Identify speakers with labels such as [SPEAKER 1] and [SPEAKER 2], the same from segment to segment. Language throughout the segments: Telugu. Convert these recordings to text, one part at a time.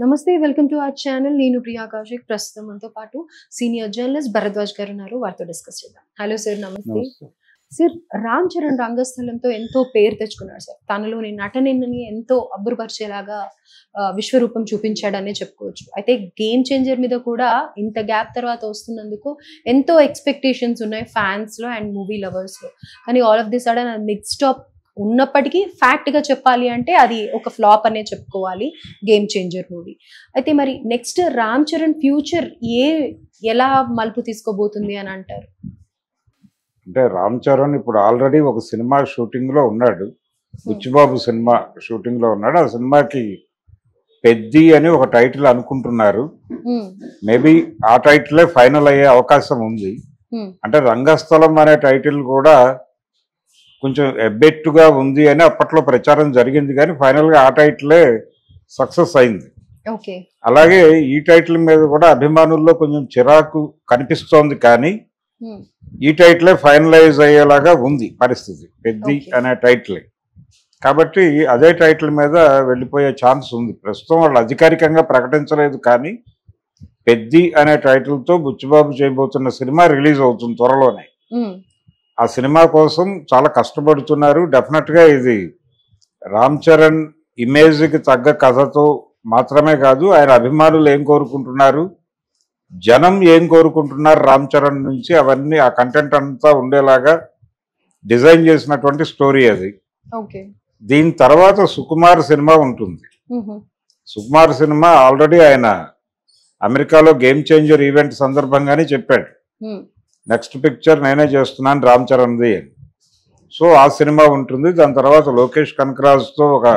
[SPEAKER 1] నమస్తే వెల్కమ్ టు అవర్ ఛానల్. నేను ప్రియా కౌశిక్. ప్రస్తుతం మనతో పాటు సీనియర్ జర్నలిస్ట్ భరద్వాజ్ గారు ఉన్నారు. వారితో డిస్కస్ చేద్దాం. హలో సార్, నమస్తే. సార్, రామ్ చరణ్ రంగస్థలంతో ఎంతో పేరు తెచ్చుకున్నాడు సార్. తనలోని నటనని ఎంతో అబ్బురపరిచేలాగా విశ్వరూపం చూపించాడనే చెప్పుకోవచ్చు. అయితే గేమ్ చేంజర్ మీద కూడా ఇంత గ్యాప్ తర్వాత వస్తున్నందుకు ఎంతో ఎక్స్పెక్టేషన్స్ ఉన్నాయి ఫ్యాన్స్ లో అండ్ మూవీ లవర్స్ లో. కానీ all of the sudden next stop ఉన్నప్పటికీ ఫ్యాక్ట్ గా చెప్పాలి అంటే అది ఒక ఫ్లాప్ అనే చెప్పుకోవాలి, గేమ్ చేంజర్ మూవీ. అయితే మరి నెక్స్ట్ రామ్ చరణ్ ఫ్యూచర్ ఎలా మలుపు తీసుకోబోతుంది అని అంటారు?
[SPEAKER 2] అంటే రామ్ చరణ్ ఇప్పుడు ఆల్రెడీ ఒక సినిమా షూటింగ్ లో ఉన్నాడు. బుచ్చిబాబు సినిమా షూటింగ్ లో ఉన్నాడు. ఆ సినిమాకి పెద్ది అని ఒక టైటిల్ అనుకుంటున్నారు. మేబీ ఆ టైటిలే ఫైనల్ అయ్యే అవకాశం ఉంది. అంటే రంగస్థలం అనే టైటిల్ కూడా కొంచెం ఎబ్బెట్టుగా ఉంది అని అప్పట్లో ప్రచారం జరిగింది, కానీ ఫైనల్ గా ఆ టైటిలే సక్సెస్ అయింది. అలాగే ఈ టైటిల్ మీద కూడా అభిమానుల్లో కొంచెం చిరాకు కనిపిస్తోంది, కానీ ఈ టైటిలే ఫైనలైజ్ అయ్యేలాగా ఉంది పరిస్థితి, పెద్ది అనే టైటిలే. కాబట్టి అదే టైటిల్ మీద వెళ్ళిపోయే ఛాన్స్ ఉంది. ప్రస్తుతం వాళ్ళు అధికారికంగా ప్రకటించలేదు, కానీ పెద్ది అనే టైటిల్తో బుచ్చిబాబు చేయబోతున్న సినిమా రిలీజ్ అవుతుంది త్వరలోనే. ఆ సినిమా కోసం చాలా కష్టపడుతున్నారు. డెఫినెట్గా ఇది రామ్ చరణ్ ఇమేజ్కి తగ్గ కథతో మాత్రమే కాదు, ఆయన అభిమానులు ఏం కోరుకుంటున్నారు, జనం ఏం కోరుకుంటున్నారు రామ్ చరణ్ నుంచి, అవన్నీ ఆ కంటెంట్ అంతా ఉండేలాగా డిజైన్ చేసినటువంటి స్టోరీ అది. దీని తర్వాత సుకుమార్ సినిమా ఉంటుంది. సుకుమార్ సినిమా ఆల్రెడీ ఆయన అమెరికాలో గేమ్ చేంజర్ ఈవెంట్ సందర్భంగానే చెప్పాడు, నెక్స్ట్ పిక్చర్ నేనే చేస్తున్నాను రామ్ చరణ్ది అని. సో ఆ సినిమా ఉంటుంది. దాని తర్వాత లోకేష్ కనకరాజ్తో ఒక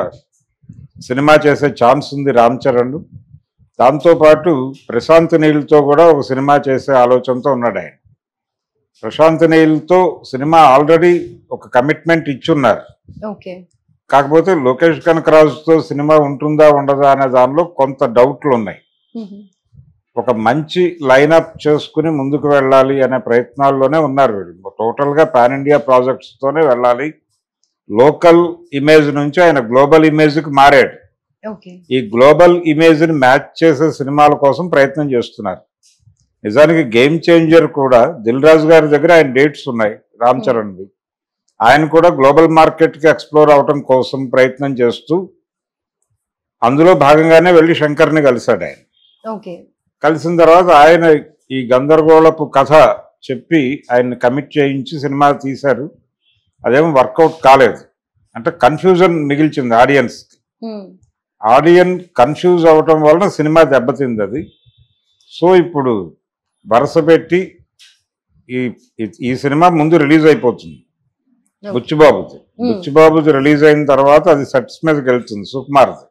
[SPEAKER 2] సినిమా చేసే ఛాన్స్ ఉంది రామ్ చరణ్. దాంతోపాటు ప్రశాంత్ నీల్తో కూడా ఒక సినిమా చేసే ఆలోచనతో ఉన్నాడు ఆయన. ప్రశాంత్ నీల్తో సినిమా ఆల్రెడీ ఒక కమిట్మెంట్ ఇచ్చున్నారు. కాకపోతే లోకేష్ కనకరాజ్తో సినిమా ఉంటుందా ఉండదా అనే దానిలో కొంత డౌట్లు ఉన్నాయి. ఒక మంచి లైనప్ చేసుకుని ముందుకు వెళ్ళాలి అనే ప్రయత్నాల్లోనే ఉన్నారు వీళ్ళు. టోటల్గా పాన్ ఇండియా ప్రాజెక్ట్స్తోనే వెళ్ళాలి. లోకల్ ఇమేజ్ నుంచి ఆయన గ్లోబల్ ఇమేజ్కి మారాడు. ఈ గ్లోబల్ ఇమేజ్ని మ్యాచ్ చేసే సినిమాల కోసం ప్రయత్నం చేస్తున్నారు. నిజానికి గేమ్ చేంజర్ కూడా దిల్ రాజు గారి దగ్గర ఆయన డేట్స్ ఉన్నాయి రామ్ చరణ్వి. ఆయన కూడా గ్లోబల్ మార్కెట్కి ఎక్స్ప్లోర్ అవటం కోసం ప్రయత్నం చేస్తూ అందులో భాగంగానే వెళ్ళి శంకర్ని కలిశాడు ఆయన. కలిసిన తర్వాత ఆయన ఈ గందరగోళపు కథ చెప్పి ఆయన్ని కమిట్ చేయించి సినిమా తీశారు. అదేమో వర్కౌట్ కాలేదు. అంటే కన్ఫ్యూజన్ మిగిల్చింది ఆడియన్స్కి. ఆడియన్ కన్ఫ్యూజ్ అవటం వలన సినిమా దెబ్బతింది అది. సో ఇప్పుడు వరుస పెట్టి ఈ సినిమా ముందు రిలీజ్ అయిపోతుంది బుచ్చిబాబుది. బుచ్చిబాబుది రిలీజ్ అయిన తర్వాత అది సెట్స్ మీదకి వెళ్తుంది సుకుమార్ది.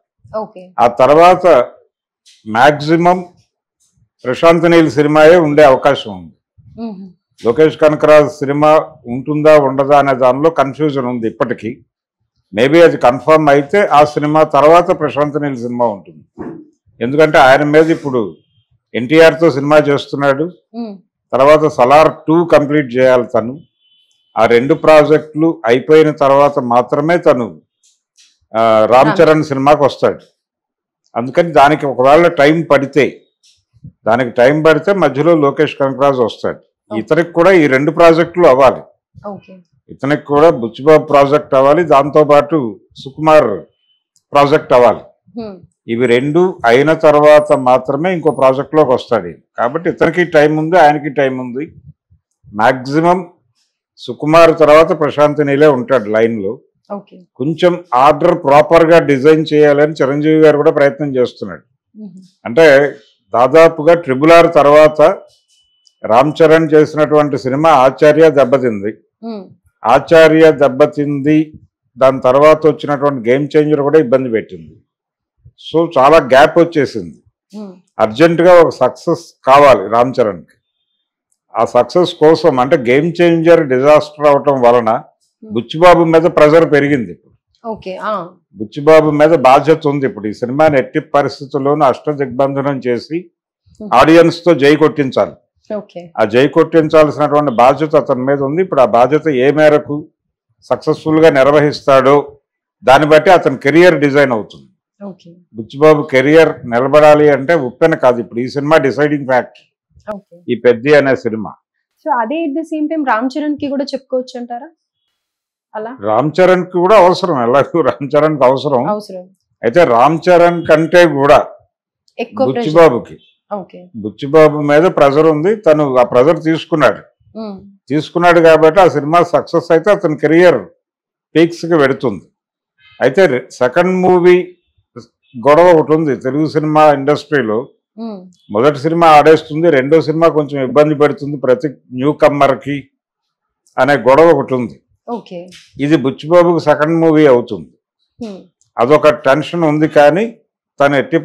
[SPEAKER 2] ఆ తర్వాత మ్యాక్సిమం ప్రశాంత్ నీల్ సినిమాయే ఉండే అవకాశం ఉంది. లోకేష్ కనకరాజ్ సినిమా ఉంటుందా ఉండదా అనే దానిలో కన్ఫ్యూజన్ ఉంది ఇప్పటికీ. మేబీ అది కన్ఫర్మ్ అయితే ఆ సినిమా తర్వాత ప్రశాంత్ నీల్ సినిమా ఉంటుంది. ఎందుకంటే ఆయన మీద ఇప్పుడు ఎన్టీఆర్తో సినిమా చేస్తున్నాడు. తర్వాత సలార్ 2 కంప్లీట్ చేయాలి తను. ఆ 2 ప్రాజెక్టులు అయిపోయిన తర్వాత మాత్రమే తను రామ్ చరణ్ సినిమాకి వస్తాడు. అందుకని దానికి ఒకవేళ టైం పడితే మధ్యలో లోకేష్ కనకరాజ్ వస్తాడు. ఇతనికి కూడా ఈ 2 ప్రాజెక్టులు అవ్వాలి. ఇతనికి కూడా బుచ్చిబాబు ప్రాజెక్ట్ అవ్వాలి, దాంతోపాటు సుకుమార్ ప్రాజెక్ట్ అవ్వాలి. ఇవి 2 అయిన తర్వాత మాత్రమే ఇంకో ప్రాజెక్ట్లోకి వస్తాడు. కాబట్టి ఇతనికి టైం ఉంది, ఆయనకి టైం ఉంది. మ్యాక్సిమం సుకుమార్ తర్వాత ప్రశాంత్ నీలే ఉంటాడు లైన్లో. కొంచెం ఆర్డర్ ప్రాపర్గా డిజైన్ చేయాలని చిరంజీవి గారు కూడా ప్రయత్నం చేస్తున్నాడు. అంటే దాదాపుగా RRR తర్వాత రామ్ చరణ్ చేసినటువంటి సినిమా ఆచార్య దెబ్బతింది. దాని తర్వాత వచ్చినటువంటి గేమ్ చేంజర్ కూడా ఇబ్బంది పెట్టింది. సో చాలా గ్యాప్ వచ్చేసింది. అర్జెంటుగా ఒక సక్సెస్ కావాలి రామ్ చరణ్కి. ఆ సక్సెస్ కోసం అంటే గేమ్ చేంజర్ డిజాస్టర్ అవటం వలన బుచ్చిబాబు మీద ప్రెజర్ పెరిగింది. బుచ్చిబాబు మీద బాధ్యత ఉంది. ఇప్పుడు ఈ సినిమాని ఎట్టి పరిస్థితుల్లోనూ అష్టదిగ్బంధనం చేసి ఆడియన్స్ తో జై కొట్టించాలి. ఆ జై కొట్టించాల్సినటువంటి బాధ్యత అతని మీద ఉంది. ఇప్పుడు ఆ బాధ్యత ఏ మేరకు సక్సెస్ఫుల్ గా నిర్వహిస్తాడో దాన్ని బట్టి అతని కెరియర్ డిజైన్ అవుతుంది.
[SPEAKER 1] ఓకే
[SPEAKER 2] బుచ్చిబాబు కెరియర్ నిలబడాలి అంటే ఉప్పెన కాదు, ఇప్పుడు ఈ సినిమా డిసైడింగ్ ఫ్యాక్టర్,
[SPEAKER 1] ఓకే.
[SPEAKER 2] ఈ పెద్ది అనే సినిమా.
[SPEAKER 1] సో అదే at the same time Ram Charan కి కూడా చెప్పుకోవచ్చు అంటారా అలా?
[SPEAKER 2] రామ్ చరణ్ కి కూడా అవసరం, ఎలాగూ రామ్ చరణ్ కి అవసరం.
[SPEAKER 1] అవసరం.
[SPEAKER 2] అయితే రామ్ చరణ్ కంటే కూడా
[SPEAKER 1] ఎక్కువ pressure.
[SPEAKER 2] బుచ్చిబాబుకి,
[SPEAKER 1] ఓకే.
[SPEAKER 2] బుచ్చిబాబు మీద ప్రెజర్ ఉంది, తను ఆ ప్రెజర్ తీసుకున్నాడు కాబట్టి ఆ సినిమా సక్సెస్ అయితే అతని కెరియర్ పీక్స్ కి వెడుతుంది. అయితే సెకండ్ మూవీ గొడవ ఒకటి ఉంది తెలుగు సినిమా ఇండస్ట్రీలో. మొదటి సినిమా ఆడేస్తుంది, రెండో సినిమా కొంచెం ఇబ్బంది పెడుతుంది ప్రతి న్యూ కమ్మర్కి అనే గొడవ ఒకటి ఉంది.
[SPEAKER 1] ఓకే.
[SPEAKER 2] ఇది బుచ్చిబాబుకి సెకండ్ మూవీ అవుతుంది, అదొక టెన్షన్ ఉంది. కానీ తను ఎట్టి